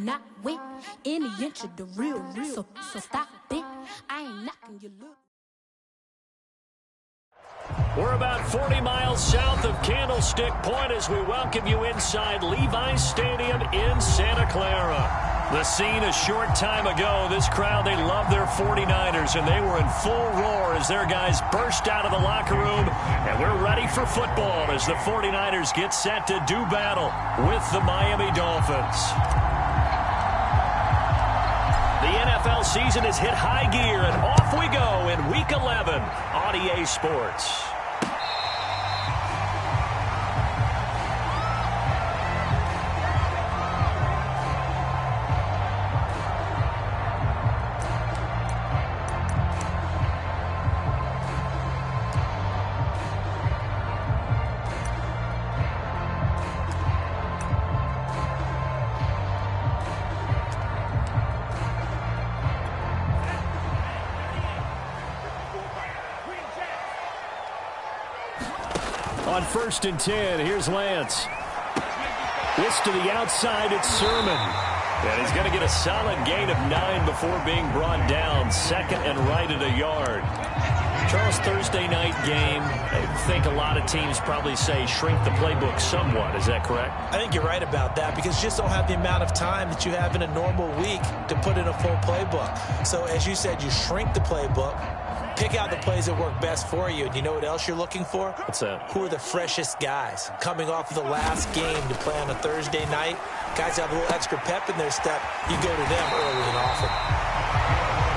not win any inch of the real. So stop it. I ain't knocking your look. We're about 40 miles south of Candlestick Point as we welcome you inside Levi's Stadium in Santa Clara. The scene a short time ago, this crowd, they love their 49ers, and they were in full roar as their guys burst out of the locker room. And we're ready for football as the 49ers get set to do battle with the Miami Dolphins. The NFL season has hit high gear, and off we go in Week 11 on EA Sports. On 1st and 10, here's Lance. This to the outside, it's Sermon. And he's going to get a solid gain of 9 before being brought down. 2nd and right at a yard. Charles, Thursday night game, I think a lot of teams probably say shrink the playbook somewhat. Is that correct? I think you're right about that because you just don't have the amount of time that you have in a normal week to put in a full playbook. So as you said, you shrink the playbook. Pick out the plays that work best for you. And you know what else you're looking for? What's that? Who are the freshest guys coming off of the last game to play on a Thursday night? Guys have a little extra pep in their step. You go to them early and often.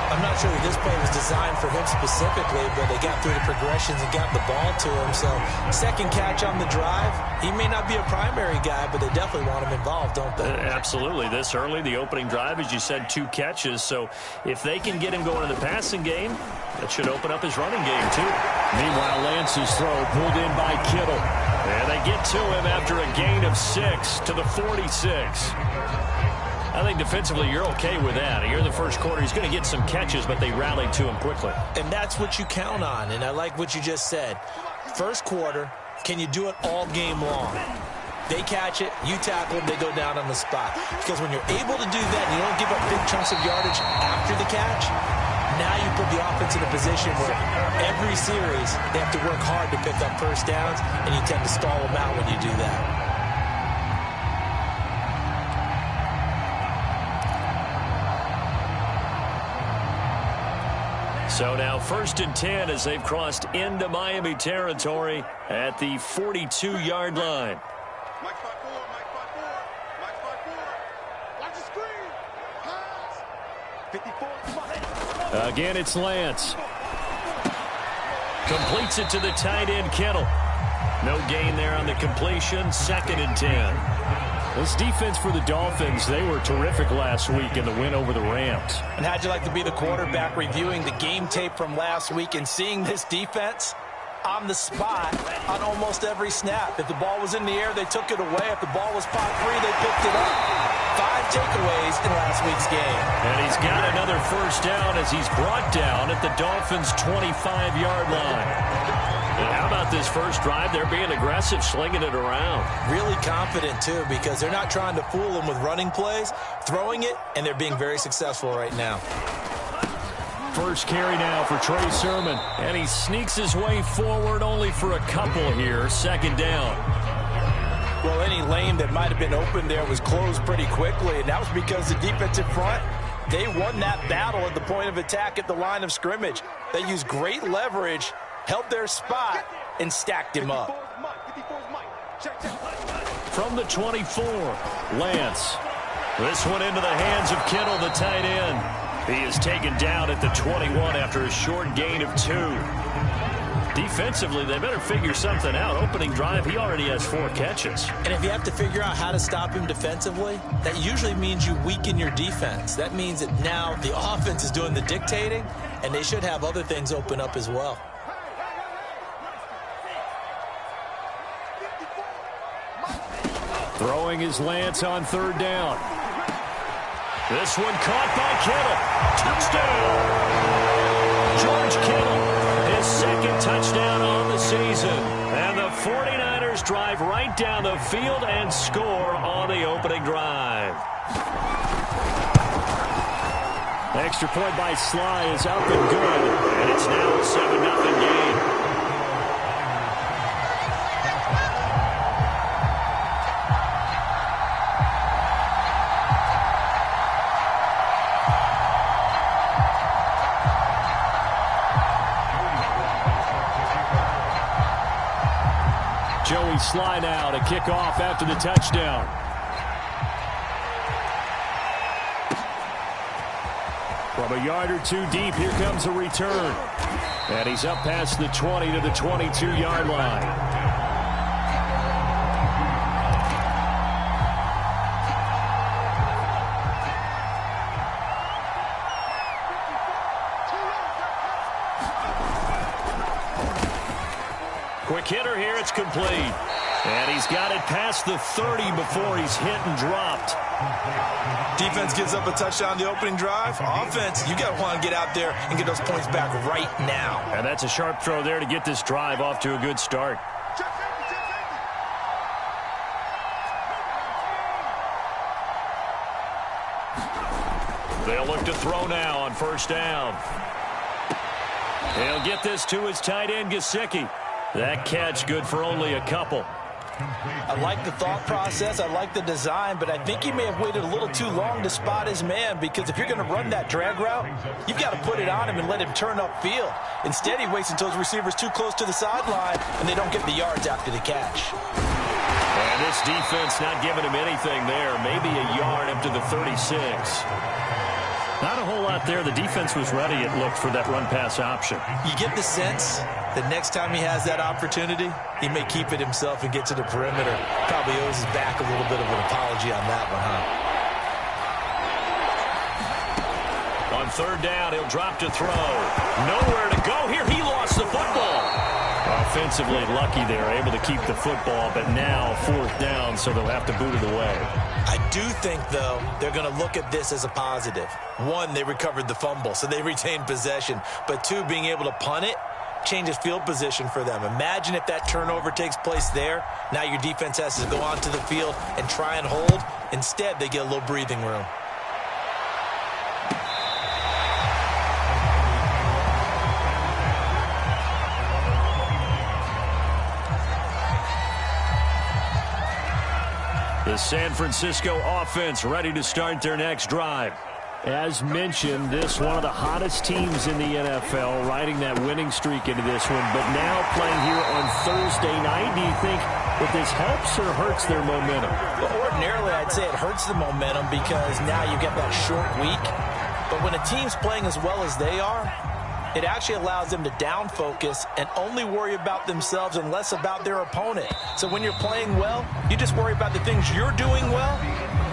I'm not sure that this play was designed for him specifically, but they got through the progressions and got the ball to him. So, second catch on the drive. He may not be a primary guy, but they definitely want him involved, don't they? Absolutely. This early, the opening drive, as you said, 2 catches. So, if they can get him going in the passing game, that should open up his running game, too. Meanwhile, Lance's throw pulled in by Kittle. And they get to him after a gain of 6 to the 46. I think defensively you're okay with that. Here in the first quarter, he's going to get some catches, but they rallied to him quickly. And that's what you count on, and I like what you just said. First quarter, can you do it all game long? They catch it, you tackle them, they go down on the spot. Because when you're able to do that, and you don't give up big chunks of yardage after the catch, now you put the offense in a position where every series they have to work hard to pick up first downs, and you tend to stall them out when you do that. So now 1st and 10 as they've crossed into Miami territory at the 42-yard line. Again, it's Lance. Completes it to the tight end, Kittle. No gain there on the completion. 2nd and 10. This defense for the Dolphins, they were terrific last week in the win over the Rams. And how'd you like to be the quarterback reviewing the game tape from last week and seeing this defense on the spot on almost every snap? If the ball was in the air, they took it away. If the ball was pop free, they picked it up. 5 takeaways in last week's game. And he's got another first down as he's brought down at the Dolphins' 25-yard line. And how about this first drive? They're being aggressive, slinging it around. Really confident, too, because they're not trying to fool them with running plays, throwing it, and they're being very successful right now. First carry now for Trey Sermon. And he sneaks his way forward only for a couple here. 2nd down. Well, any lane that might have been open there was closed pretty quickly, and that was because the defensive front, they won that battle at the point of attack at the line of scrimmage. They used great leverage, held their spot, and stacked him up. From the 24, Lance. This one into the hands of Kittle, the tight end. He is taken down at the 21 after a short gain of 2. Defensively, they better figure something out. Opening drive, he already has 4 catches. And if you have to figure out how to stop him defensively, that usually means you weaken your defense. That means that now the offense is doing the dictating, and they should have other things open up as well. Throwing his Lance on 3rd down. This one caught by Kittle. Touchdown! George Kittle, his 2nd touchdown on the season. And the 49ers drive right down the field and score on the opening drive. Extra point by Sly is up and good. And it's now a 7-0 game. Joey Sly now to kick off after the touchdown. From a yard or two deep, here comes a return. And he's up past the 20 to the 22-yard line. Quick hitter here, it's complete. And he's got it past the 30 before he's hit and dropped. Defense gives up a touchdown the opening drive. Offense, you got to want to get out there and get those points back right now. And that's a sharp throw there to get this drive off to a good start. They'll look to throw now on first down. He'll get this to his tight end, Gesicki. That catch good for only a couple. I like the thought process. I like the design, but I think he may have waited a little too long to spot his man, because if you're going to run that drag route, you've got to put it on him and let him turn upfield. Instead, he waits until his receiver's too close to the sideline, and they don't get the yards after the catch. And this defense not giving him anything there. Maybe a yard up to the 36. Not a whole lot there. The defense was ready, it looked, for that run-pass option. You get the sense that next time he has that opportunity, he may keep it himself and get to the perimeter. Probably owes his back a little bit of an apology on that one, huh? On third down, he'll drop to throw. Nowhere to go here. He lost the football. Offensively lucky they're able to keep the football, but now fourth down, so they'll have to boot it away. I do think, though, they're going to look at this as a positive. One, they recovered the fumble, so they retained possession. But two, being able to punt it changes field position for them. Imagine if that turnover takes place there. Now your defense has to go onto the field and try and hold. Instead, they get a little breathing room. The San Francisco offense ready to start their next drive. As mentioned, this one of the hottest teams in the NFL, riding that winning streak into this one, but now playing here on Thursday night. Do you think that this helps or hurts their momentum? Well, ordinarily, I'd say it hurts the momentum, because now you get that short week. But when a team's playing as well as they are, it actually allows them to down focus and only worry about themselves and less about their opponent. So when you're playing well, you just worry about the things you're doing well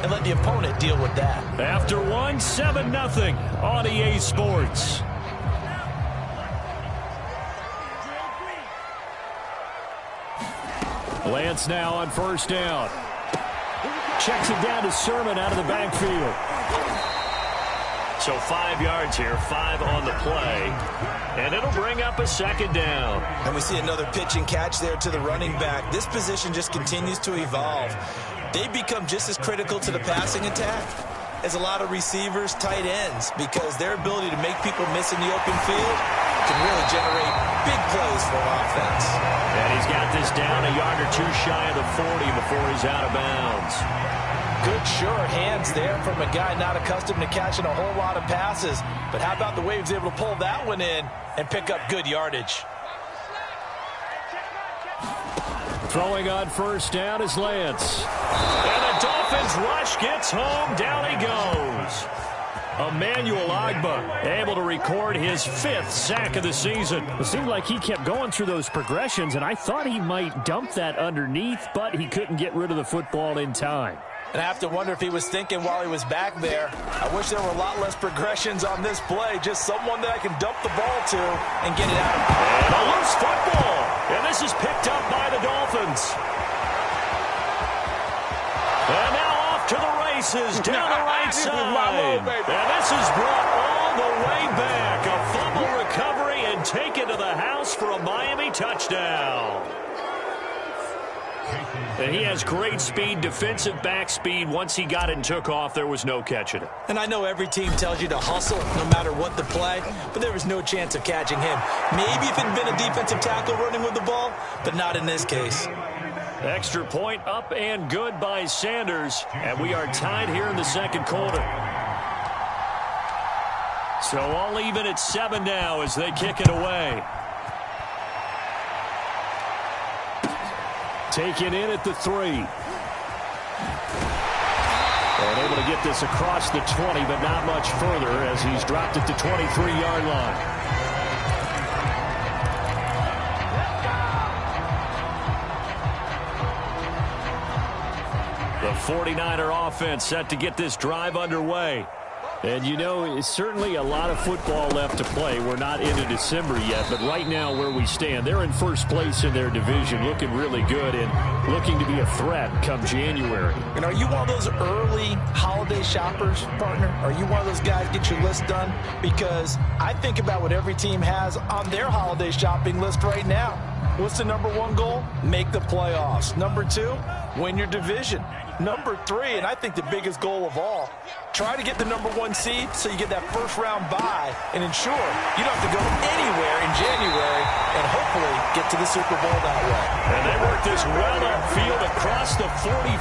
and let the opponent deal with that. After one, 7-0 on EA Sports. Lance now on first down. Checks it down to Sermon out of the backfield. So 5 yards here, 5 on the play. And it'll bring up a second down. And we see another pitch and catch there to the running back. This position just continues to evolve. They become just as critical to the passing attack as a lot of receivers, tight ends, because their ability to make people miss in the open field can really generate big plays for offense. And he's got this down a yard or two shy of the 40 before he's out of bounds. Good, sure hands there from a guy not accustomed to catching a whole lot of passes. But how about the way he was able to pull that one in and pick up good yardage? Throwing on first down is Lance. And the Dolphins rush gets home. Down he goes. Emmanuel Ogbah able to record his 5th sack of the season. It seemed like he kept going through those progressions, and I thought he might dump that underneath, but he couldn't get rid of the football in time. And I have to wonder if he was thinking while he was back there, I wish there were a lot less progressions on this play. Just someone that I can dump the ball to and get it out of. And a loose football. And this is picked up by the Dolphins. And now off to the races down the right side. And this is brought all the way back. A fumble recovery and taken to the house for a Miami touchdown. And he has great speed, defensive back speed. Once he got it and took off, there was no catching it. And I know every team tells you to hustle no matter what the play, but there was no chance of catching him. Maybe if it had been a defensive tackle running with the ball, but not in this case. Extra point up and good by Sanders. And we are tied here in the second quarter. So all even at 7 now as they kick it away. Taken in at the 3. And able to get this across the 20, but not much further as he's dropped it to 23-yard line. The 49er offense set to get this drive underway. And, you know, it's certainly a lot of football left to play. We're not into December yet, but right now where we stand, they're in first place in their division, looking really good and looking to be a threat come January. And are you one of those early holiday shoppers, partner? Are you one of those guys get your list done? Because I think about what every team has on their holiday shopping list right now. What's the number 1 goal? Make the playoffs. Number 2, win your division. Number 3, and I think the biggest goal of all, try to get the number 1 seed so you get that first-round bye and ensure you don't have to go anywhere in January and hopefully get to the Super Bowl that way. And they work this well upfield across the 45.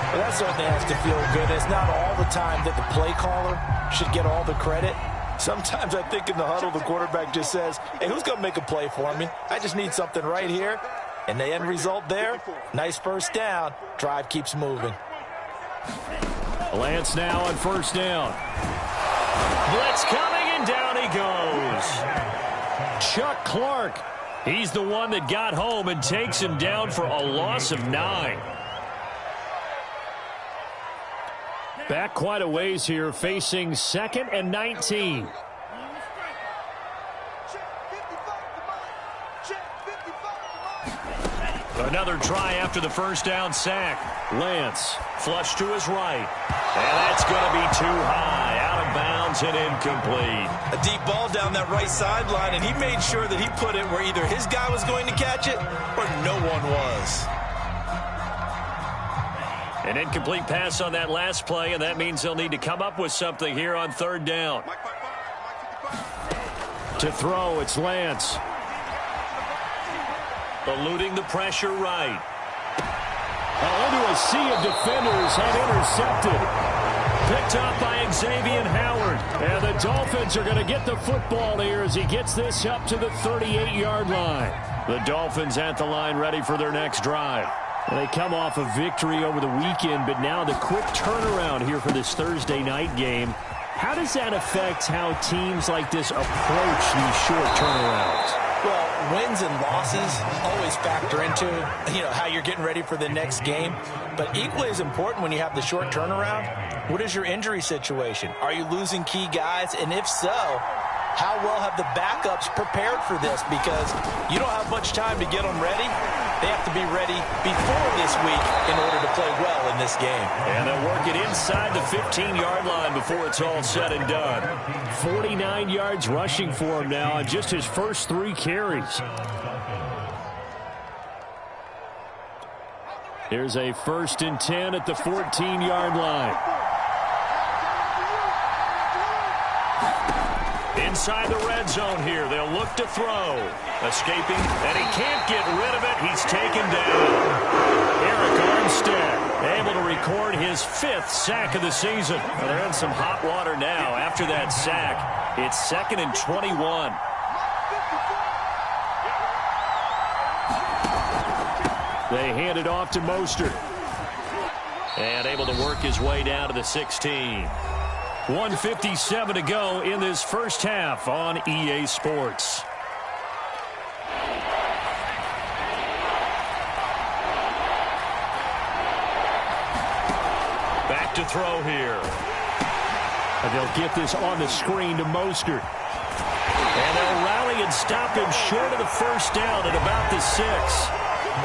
Well, that certainly has to feel good. It's not all the time that the play caller should get all the credit. Sometimes I think in the huddle, the quarterback just says, hey, who's going to make a play for me? I just need something right here. And the end result there, nice first down. Drive keeps moving. Lance now on first down. Blitz coming, and down he goes. Chuck Clark. He's the one that got home and takes him down for a loss of 9. Back quite a ways here, facing 2nd and 19. Another try after the first down sack. Lance. Flush to his right. And that's going to be too high. Out of bounds and incomplete. A deep ball down that right sideline, and he made sure that he put it where either his guy was going to catch it or no one was. An incomplete pass on that last play, and that means they'll need to come up with something here on 3rd down. To throw, it's Lance. Eluding the pressure right. Into a sea of defenders and intercepted. Picked up by Xavier Howard. And the Dolphins are going to get the football here as he gets this up to the 38-yard line. The Dolphins at the line ready for their next drive. And they come off a victory over the weekend, but now the quick turnaround here for this Thursday night game. How does that affect how teams like this approach these short turnarounds? Well, wins and losses always factor into, how you're getting ready for the next game. But equally as important when you have the short turnaround, what is your injury situation? Are you losing key guys? And if so, how well have the backups prepared for this? Because you don't have much time to get them ready. They have to be ready before this week in order to play well in this game. And they'll work it inside the 15-yard line before it's all said and done. 49 yards rushing for him now on just his first 3 carries. Here's a 1st and 10 at the 14-yard line. Inside the red zone here, they'll look to throw. Escaping, and he can't get rid of it. He's taken down. Eric Armstead able to record his 5th sack of the season. Well, they're in some hot water now. After that sack, it's 2nd and 21. They hand it off to Mostert. And able to work his way down to the 16. 1:57 to go in this first half on EA Sports. Back to throw here. And they'll get this on the screen to Mostert. And they'll rally and stop him short of the first down at about the 6.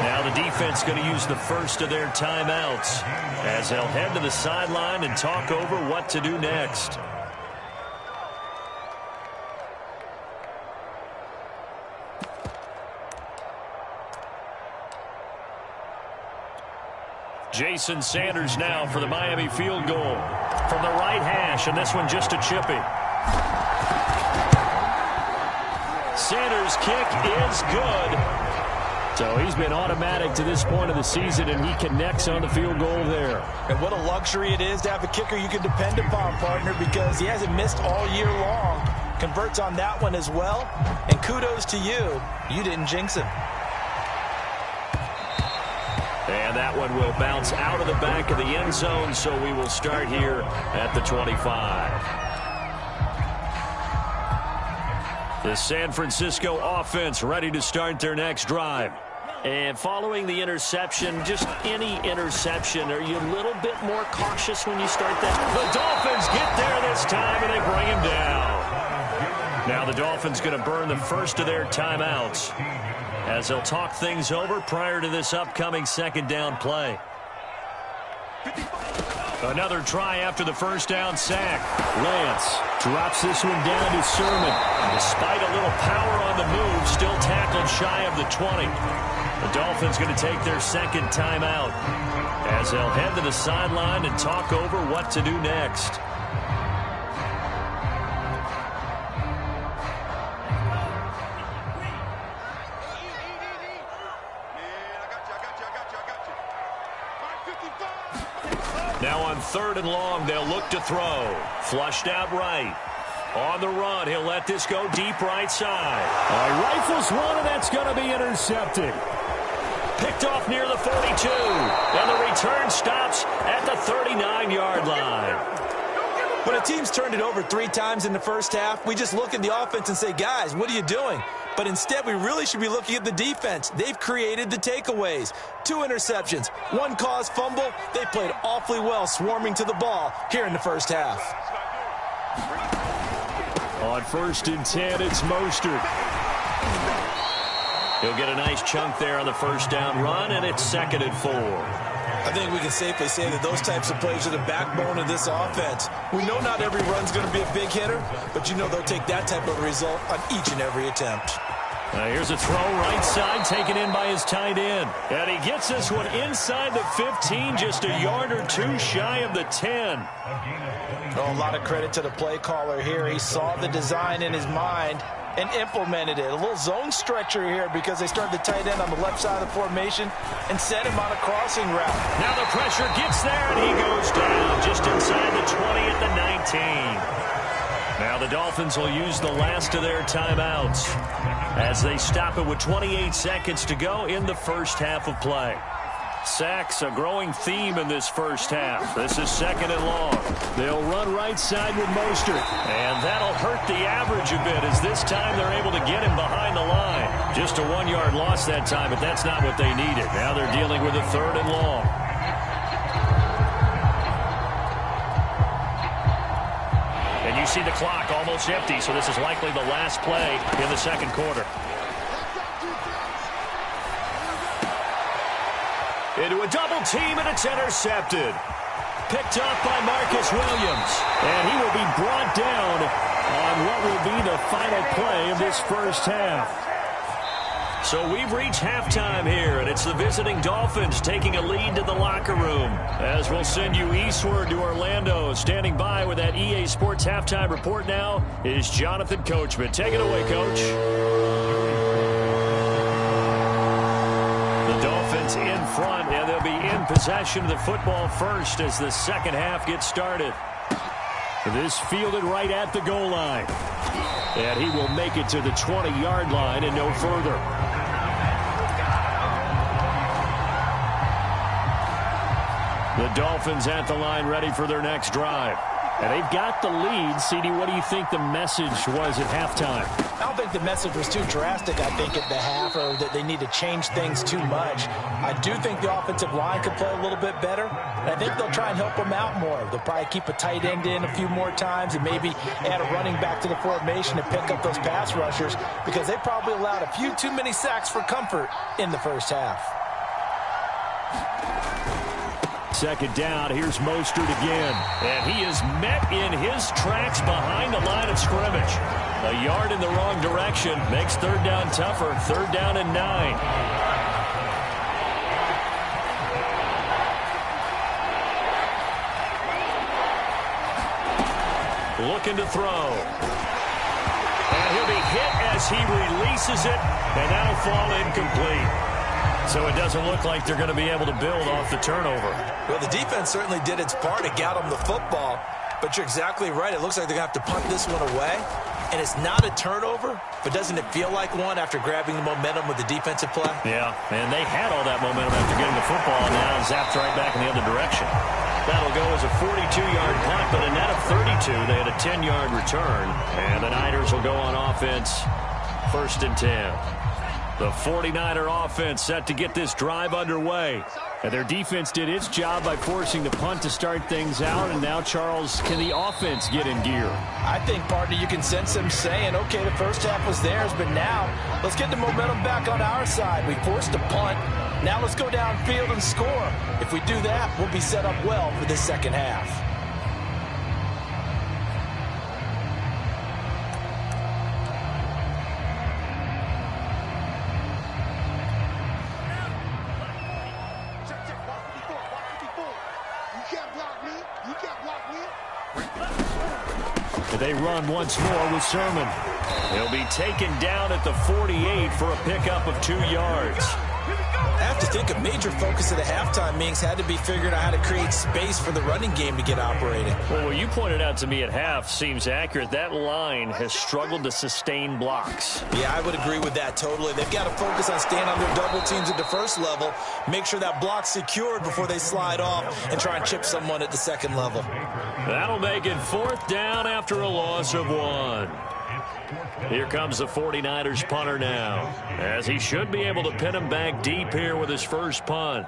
Now the defense going to use the first of their timeouts as they'll head to the sideline and talk over what to do next. Jason Sanders now for the Miami field goal from the right hash, and this one just a chippy. Sanders' kick is good. So he's been automatic to this point of the season, and he connects on the field goal there. And what a luxury it is to have a kicker you can depend upon, partner, because he hasn't missed all year long. Converts on that one as well, and kudos to you. You didn't jinx him. And that one will bounce out of the back of the end zone, so we will start here at the 25. The San Francisco offense ready to start their next drive. And following the interception, just any interception, are you a little bit more cautious when you start that? The Dolphins get there this time, and they bring him down. Now the Dolphins going to burn the first of their timeouts as they'll talk things over prior to this upcoming second down play. Another try after the first down sack. Lance drops this one down to Sermon. Despite a little power on the move, still tackled shy of the 20. The Dolphins going to take their second timeout as they'll head to the sideline and talk over what to do next. Now on 3rd and long, they'll look to throw. Flushed out right. On the run, he'll let this go deep right side. Rifles one, and that's going to be intercepted. Picked off near the 42. And the return stops at the 39-yard line. When a team's turned it over 3 times in the first half, we just look at the offense and say, guys, what are you doing? But instead, we really should be looking at the defense. They've created the takeaways. 2 interceptions, 1 caused fumble. They played awfully well swarming to the ball here in the first half. On 1st and 10, it's Mostert. He'll get a nice chunk there on the first down run, and it's 2nd and 4. I think we can safely say that those types of plays are the backbone of this offense. We know not every run's going to be a big hitter, but you know they'll take that type of result on each and every attempt. Here's a throw right side taken in by his tight end. And he gets this one inside the 15, just a yard or 2 shy of the 10. Oh, a lot of credit to the play caller here. He saw the design in his mind and implemented it. A little zone stretcher here because they started the tight end on the left side of the formation and set him on a crossing route. Now the pressure gets there, and he goes down just inside the 20 at the 19. Now the Dolphins will use the last of their timeouts as they stop it with 28 seconds to go in the first half of play. Sacks, a growing theme in this first half. This is 2nd and long. They'll run right side with Mostert. And that'll hurt the average a bit as this time they're able to get him behind the line. Just a 1-yard loss that time, but that's not what they needed. Now they're dealing with a 3rd and long. And you see the clock almost empty, so this is likely the last play in the second quarter. Into a double team, and it's intercepted. Picked up by Marcus Williams. And he will be brought down on what will be the final play of this first half. So we've reached halftime here, and it's the visiting Dolphins taking a lead to the locker room. As we'll send you eastward to Orlando. Standing by with that EA Sports halftime report now is Jonathan Coachman. Take it away, Coach. The Dolphins in front, and they'll be in possession of the football first as the second half gets started. This fielded right at the goal line. And he will make it to the 20-yard line and no further. The Dolphins at the line ready for their next drive. And they've got the lead. CD, what do you think the message was at halftime? I don't think the message was too drastic, I think, at the half, or that they need to change things too much. I do think the offensive line could play a little bit better, and I think they'll try and help them out more. They'll probably keep a tight end in a few more times and maybe add a running back to the formation to pick up those pass rushers because they probably allowed a few too many sacks for comfort in the first half. Second down, here's Mostert again. And he is met in his tracks behind the line of scrimmage. A yard in the wrong direction makes third down tougher. 3rd down and 9. looking to throw. And he'll be hit as he releases it, and that'll fall incomplete. So it doesn't look like they're going to be able to build off the turnover. Well, the defense certainly did its part to get them the football, but you're exactly right. It looks like they're going to have to punt this one away, and it's not a turnover, but doesn't it feel like one after grabbing the momentum with the defensive play? Yeah, and they had all that momentum after getting the football, and now zapped right back in the other direction. That'll go as a 42-yard punt, but a net of 32. They had a 10-yard return, and the Niners will go on offense, 1st and 10. The 49er offense set to get this drive underway. And their defense did its job by forcing the punt to start things out. And now, Charles, can the offense get in gear? I think, partner, you can sense them saying, okay, the first half was theirs, but now let's get the momentum back on our side. We forced a punt. Now let's go downfield and score. If we do that, we'll be set up well for this second half. They run once more with Sermon. He'll be taken down at the 48 for a pickup of 2 yards. I have to think a major focus of the halftime meetings had to be figuring out how to create space for the running game to get operating. Well, what you pointed out to me at half seems accurate. That line has struggled to sustain blocks. Yeah, I would agree with that totally. They've got to focus on staying on their double teams at the first level, make sure that block's secured before they slide off and try and chip someone at the second level. That'll make it 4th down after a loss of 1. Here comes the 49ers punter now, as he should be able to pin him back deep here with his first punt.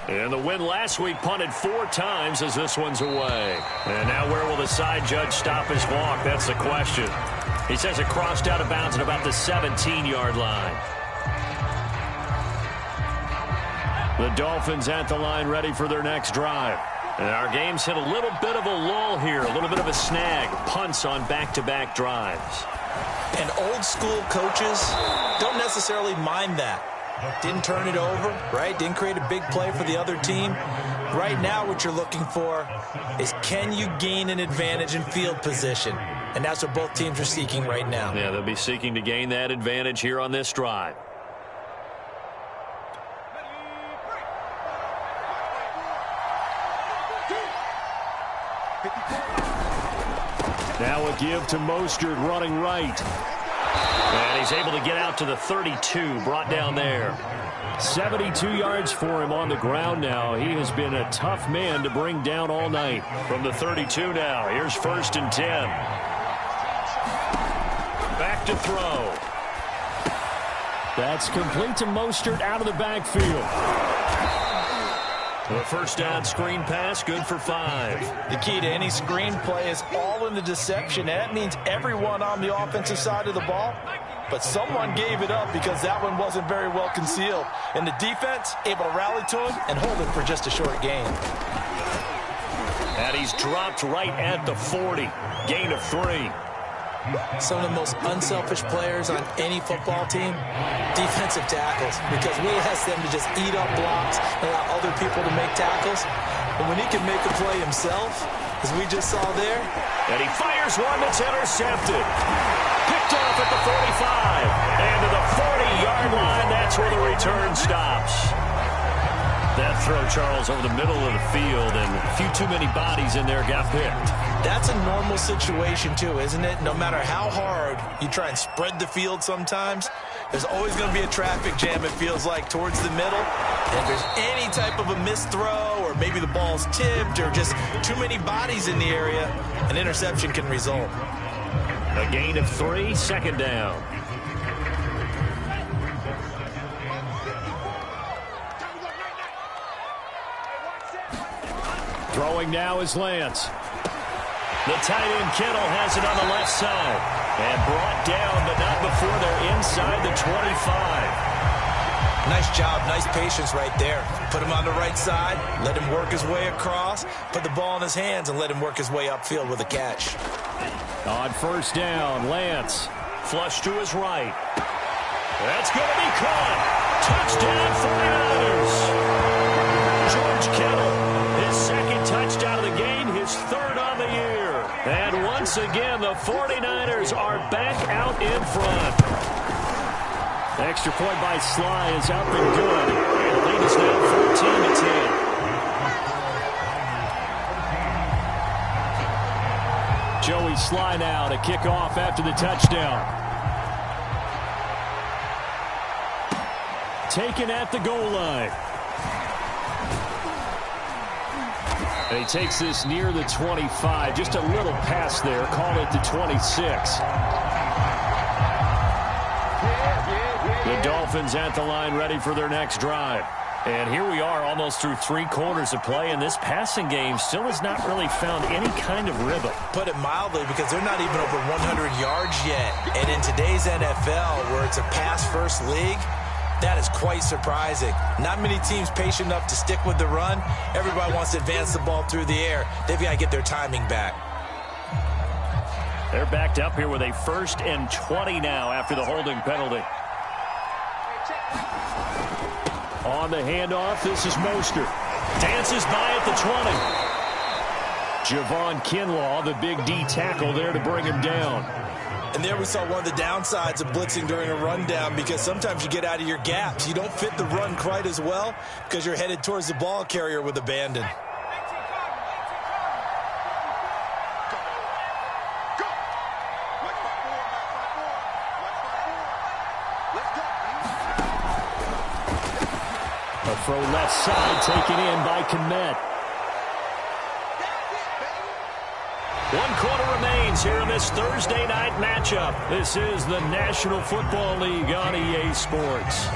And the win last week punted 4 times as this one's away. And now where will the side judge stop his walk? That's the question. He says it crossed out of bounds at about the 17-yard line. The Dolphins at the line ready for their next drive. And our game's hit a little bit of a lull here, a little bit of a snag. Punts on back-to-back drives. And old school coaches don't necessarily mind that. Didn't turn it over, right? Didn't create a big play for the other team. Right now what you're looking for is, can you gain an advantage in field position? And that's what both teams are seeking right now. Yeah, they'll be seeking to gain that advantage here on this drive. Now a give to Mostert running right. And he's able to get out to the 32, brought down there. 72 yards for him on the ground now. He has been a tough man to bring down all night. From the 32 now, here's 1st and 10. Back to throw. That's complete to Mostert out of the backfield. The first down screen pass, good for 5. The key to any screen play is all in the deception. That means everyone on the offensive side of the ball, but someone gave it up because that one wasn't very well concealed. And the defense able to rally to him and hold it for just a short gain. And he's dropped right at the 40. Gain of 3. Some of the most unselfish players on any football team, defensive tackles, because we ask them to just eat up blocks and allow other people to make tackles. But when he can make a play himself, as we just saw there. And he fires one that's intercepted. Picked off at the 45. And to the 40-yard line, that's where the return stops. That throw, Charles, over the middle of the field, and a few too many bodies in there got picked. That's a normal situation, too, isn't it? No matter how hard you try and spread the field sometimes, there's always going to be a traffic jam, it feels like, towards the middle. And if there's any type of a missed throw, or maybe the ball's tipped, or just too many bodies in the area, an interception can result. A gain of 3, 2nd down. Throwing now is Lance. The tight end Kittle has it on the left side. And brought down, but not before they're inside the 25. Nice job, nice patience right there. Put him on the right side, let him work his way across, put the ball in his hands, and let him work his way upfield with a catch. On 1st down, Lance. Flush to his right. That's going to be caught. Touchdown 49ers. George Kittle, his second once again, the 49ers are back out in front. The extra point by Sly is up and good. And the lead is now 14-10. Joey Sly now to kick off after the touchdown. Taken at the goal line. And he takes this near the 25. Just a little pass there. Call it the 26. The Dolphins at the line ready for their next drive. And here we are almost through 3 quarters of play, and this passing game still has not really found any kind of rhythm. Put it mildly, because they're not even over 100 yards yet. And in today's NFL, where it's a pass-first league, that is quite surprising. Not many teams patient enough to stick with the run. Everybody wants to advance the ball through the air. They've got to get their timing back. They're backed up here with a 1st and 20 now after the holding penalty. On the handoff, this is Mostert. Dances by at the 20. Javon Kinlaw, the big D tackle there to bring him down. And there we saw one of the downsides of blitzing during a rundown, because sometimes you get out of your gaps. You don't fit the run quite as well because you're headed towards the ball carrier with abandon. A throw left side taken in by Kmet. 1 quarter remains here in this Thursday night matchup. This is the National Football League on EA Sports.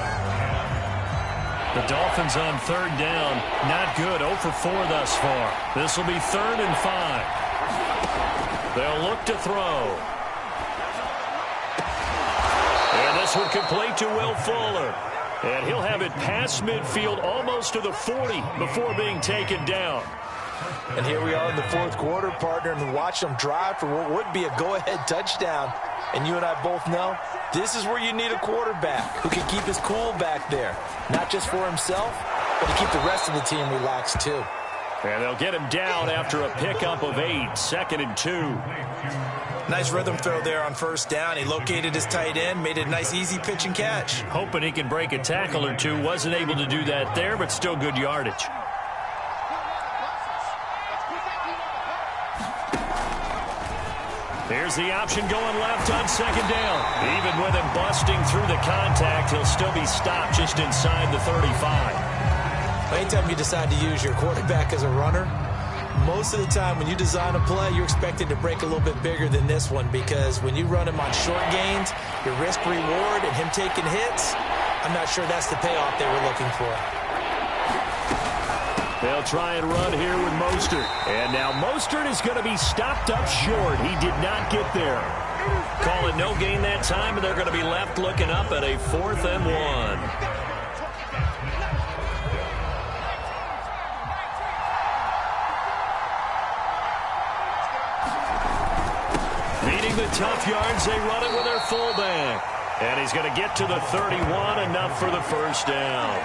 The Dolphins on 3rd down. Not good. 0 for 4 thus far. This will be 3rd and 5. They'll look to throw. And this one complete to Will Fuller. And he'll have it past midfield almost to the 40 before being taken down. And here we are in the 4th quarter, partner, and watch them drive for what would be a go-ahead touchdown. And you and I both know this is where you need a quarterback who can keep his cool back there. Not just for himself, but to keep the rest of the team relaxed too. And they'll get him down after a pickup of 8, 2nd and 2. Nice rhythm throw there on 1st down. He located his tight end, made it a nice easy pitch and catch. Hoping he can break a tackle or two. Wasn't able to do that there, but still good yardage. Here's the option going left on 2nd down. Even with him busting through the contact, he'll still be stopped just inside the 35. Anytime you decide to use your quarterback as a runner, most of the time when you design a play, you're expected to break a little bit bigger than this one, because when you run him on short gains, your risk-reward and him taking hits, I'm not sure that's the payoff they were looking for. They'll try and run here with Mostert. And now Mostert is going to be stopped up short. He did not get there. Call it no gain that time, and they're going to be left looking up at a 4th and 1. The tough yards, they run it with their fullback. And he's going to get to the 31, enough for the 1st down.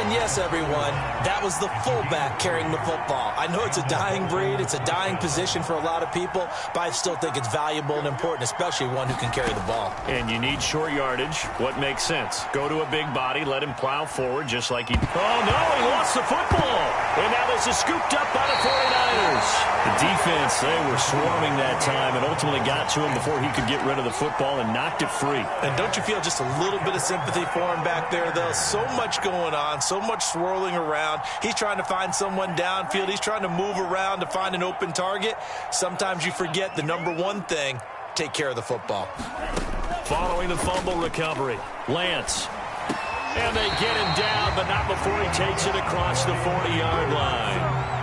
And yes, everyone, that was the fullback carrying the football. I know it's a dying breed, it's a dying position for a lot of people, but I still think it's valuable and important, especially one who can carry the ball. And you need short yardage. What makes sense? Go to a big body, let him plow forward just like he... Oh, no, he lost the football. And now this is scooped up by the 49ers. The defense, they were swarming that time and ultimately got to him before he could get rid of the football and knocked it free. And don't you feel just a little bit of sympathy for him back there, though? So much going on, so much swirling around. He's trying to find someone downfield. He's trying to move around to find an open target. Sometimes you forget the number one thing, take care of the football. Following the fumble recovery, Lance. And they get him down, but not before he takes it across the 40-yard line.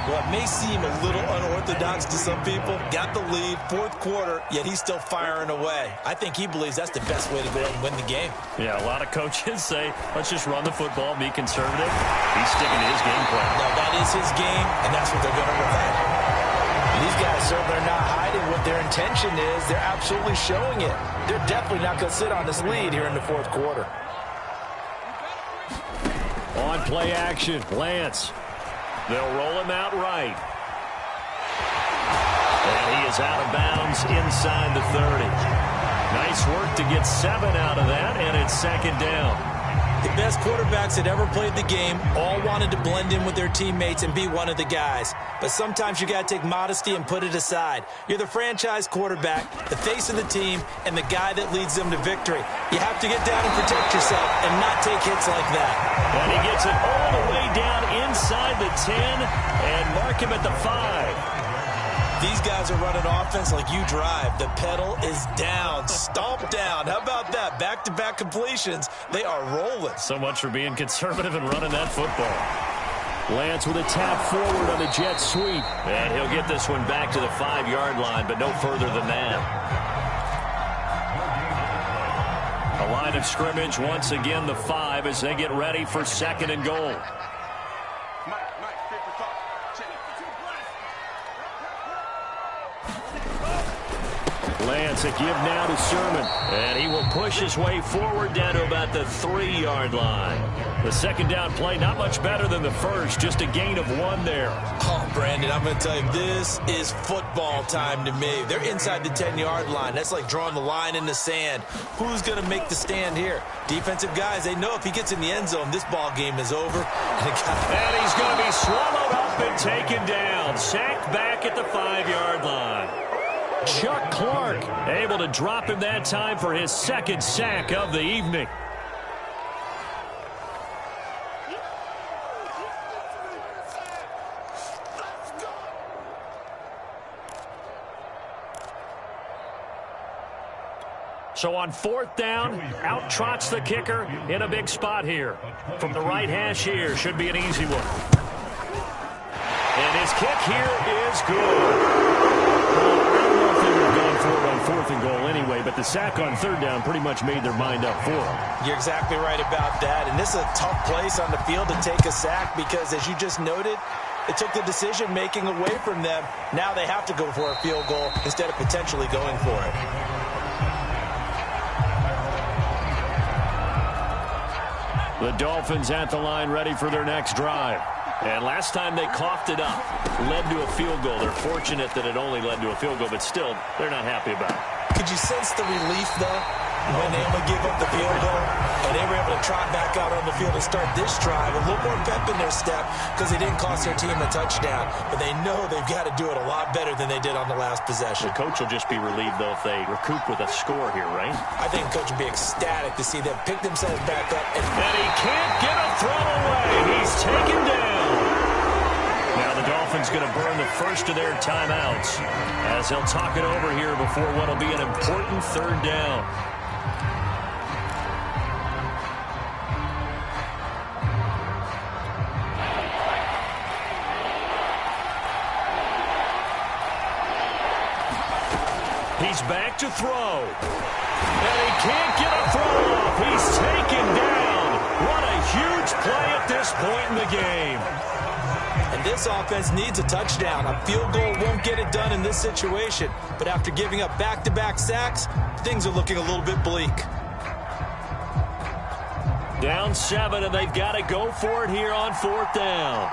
Well, it may seem a little unorthodox to some people. Got the lead, 4th quarter, yet he's still firing away. I think he believes that's the best way to go out and win the game. Yeah, a lot of coaches say, let's just run the football, be conservative. He's sticking to his game plan. No, that is his game, and that's what they're going to run. And these guys certainly are not hiding what their intention is. They're absolutely showing it. They're definitely not going to sit on this lead here in the 4th quarter. On play action, Lance. They'll roll him out right. And he is out of bounds inside the 30. Nice work to get 7 out of that, and it's second down. The best quarterbacks that ever played the game all wanted to blend in with their teammates and be one of the guys. But sometimes you got to take modesty and put it aside. You're the franchise quarterback, the face of the team, and the guy that leads them to victory. You have to get down and protect yourself and not take hits like that. And he gets it all the way down inside the 10 and mark him at the 5. These guys are running offense like you drive. The pedal is down, stomp down. How about that? Back-to-back completions. They are rolling. So much for being conservative and running that football. Lance with a tap forward on the jet sweep. And he'll get this one back to the 5-yard line, but no further than that. A line of scrimmage, once again the 5 as they get ready for second and goal. Lance, a give now to Sermon. And he will push his way forward down to about the 3-yard line. The second down play, not much better than the first, just a gain of 1 there. Oh, Brandon, I'm going to tell you, this is football time to me. They're inside the 10-yard line. That's like drawing the line in the sand. Who's going to make the stand here? Defensive guys, they know if he gets in the end zone, this ball game is over. And he's going to be swallowed up and taken down. Sacked back at the 5-yard line. Chuck Clark able to drop him that time for his second sack of the evening. So on 4th down, out trots the kicker in a big spot here. From the right hash here, should be an easy one. And his kick here is good. For it on 4th and goal anyway, but the sack on 3rd down pretty much made their mind up for them. You're exactly right about that, and this is a tough place on the field to take a sack because, as you just noted, it took the decision-making away from them. Now they have to go for a field goal instead of potentially going for it. The Dolphins at the line ready for their next drive. And last time they coughed it up, led to a field goal. They're fortunate that it only led to a field goal, but still, they're not happy about it. Could you sense the relief, though, when they only gave up the field goal and they were able to trot back out on the field and start this drive? A little more pep in their step because they didn't cost their team a touchdown, but they know they've got to do it a lot better than they did on the last possession. The coach will just be relieved, though, if they recoup with a score here, right? I think the coach will be ecstatic to see them pick themselves back up. And he can't get a throw away. He's taken down. Now the Dolphins going to burn the first of their timeouts as they'll talk it over here before what will be an important 3rd down. He's back to throw. And he can't get a throw off. He's taken down. What a huge play at this point in the game. And this offense needs a touchdown. A field goal won't get it done in this situation. But after giving up back-to-back sacks, things are looking a little bit bleak. Down 7, and they've got to go for it here on 4th down.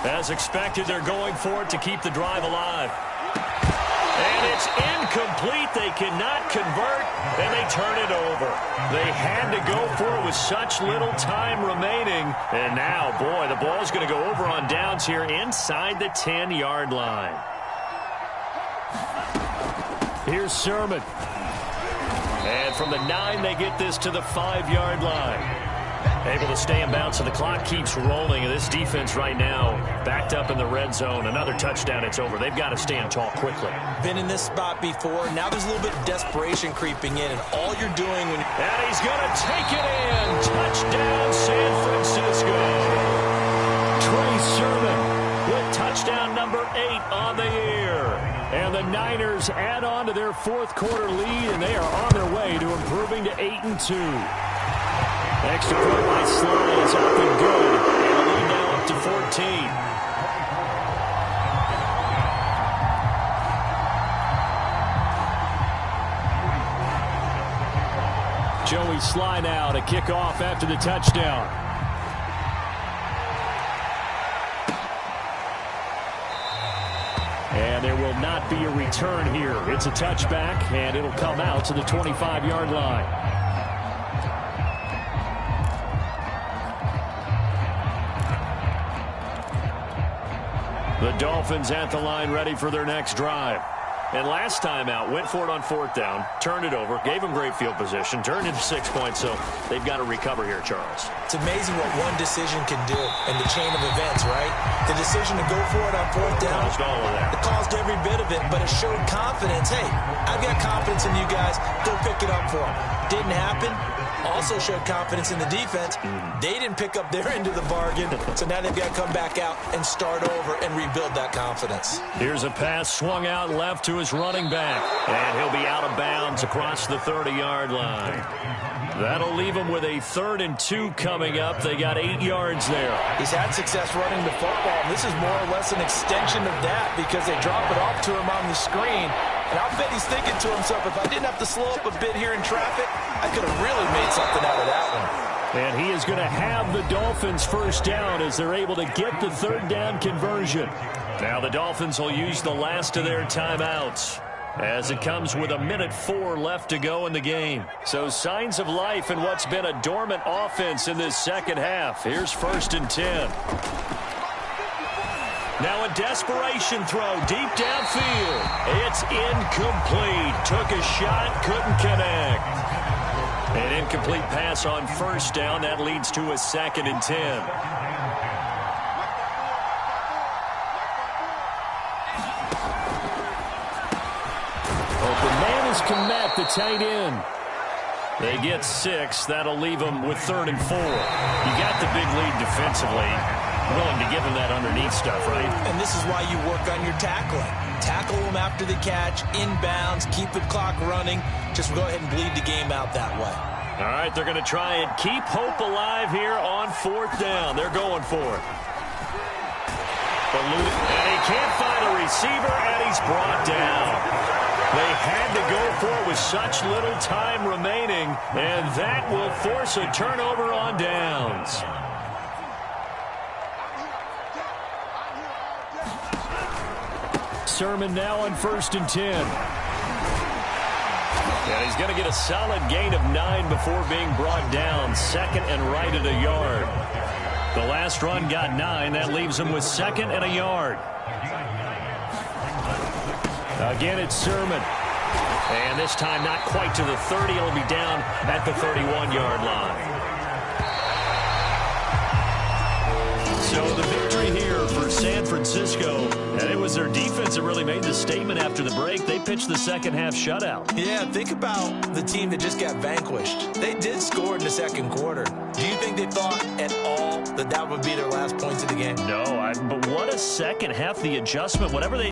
As expected, they're going for it to keep the drive alive. And it's incomplete. They cannot convert, and they turn it over. They had to go for it with such little time remaining. And now, boy, the ball's going to go over on downs here inside the 10-yard line. Here's Sermon. And from the 9, they get this to the 5-yard line. Able to stay in bounds, so the clock keeps rolling. And this defense right now backed up in the red zone. Another touchdown, it's over. They've got to stand tall quickly. Been in this spot before. Now there's a little bit of desperation creeping in. And all you're doing when... And he's going to take it in. Touchdown, San Francisco. Trey Sermon with touchdown number 8 on the year. And the Niners add on to their 4th quarter lead, and they are on their way to improving to 8-2. Extra point by Sly is up and good. And the lead now up to 14. Joey Sly now to kick off after the touchdown. will not be a return here. It's a touchback, and it'll come out to the 25-yard line. The Dolphins at the line ready for their next drive. And last time out, went for it on 4th down, turned it over, gave them great field position, turned into 6 points, so they've got to recover here, Charles. It's amazing what one decision can do in the chain of events, right? The decision to go for it on 4th down. Caused all of that. It caused every bit of it, but it showed confidence. Hey, I've got confidence in you guys. Go pick it up for them. Didn't happen. Also showed confidence in the defense. They didn't pick up their end of the bargain, so now they've got to come back out and start over and rebuild that confidence. Here's a pass swung out left to his running back, and he'll be out of bounds across the 30-yard line. That'll leave him with a 3rd and 2 coming up. They got 8 yards there. He's had success running the football, and this is more or less an extension of that because they drop it off to him on the screen. And I'll bet he's thinking to himself, if I didn't have to slow up a bit here in traffic, I could have really made something out of that one. And he is going to have the Dolphins first down as they're able to get the 3rd down conversion. Now the Dolphins will use the last of their timeouts as it comes with 1:04 left to go in the game. So signs of life in what's been a dormant offense in this second half. Here's 1st and 10. Now a desperation throw deep downfield. It's incomplete. Took a shot, couldn't connect. An incomplete pass on 1st down. That leads to a 2nd and 10. Open man is Komet, the tight end. They get 6. That'll leave them with 3rd and 4. You got the big lead defensively. Willing to give them that underneath stuff, right? And this is why you work on your tackling. Tackle them after the catch, inbounds, keep the clock running. Just go ahead and bleed the game out that way. All right, they're going to try and keep hope alive here on 4th down. They're going for it. And he can't find a receiver, and he's brought down. They had to go for it with such little time remaining, and that will force a turnover on downs. Sermon now on 1st and 10. And he's going to get a solid gain of 9 before being brought down. 2nd and right at a yard. The last run got 9. That leaves him with 2nd and a yard. Again, it's Sermon. And this time not quite to the 30. He'll be down at the 31-yard line. So the victory here for San Francisco, and it was their defense that really made the statement after the break. They pitched the second half shutout. Yeah, think about the team that just got vanquished. They did score in the 2nd quarter. Do you think they thought at all that that would be their last points of the game? No, but what a second half, the adjustment, whatever they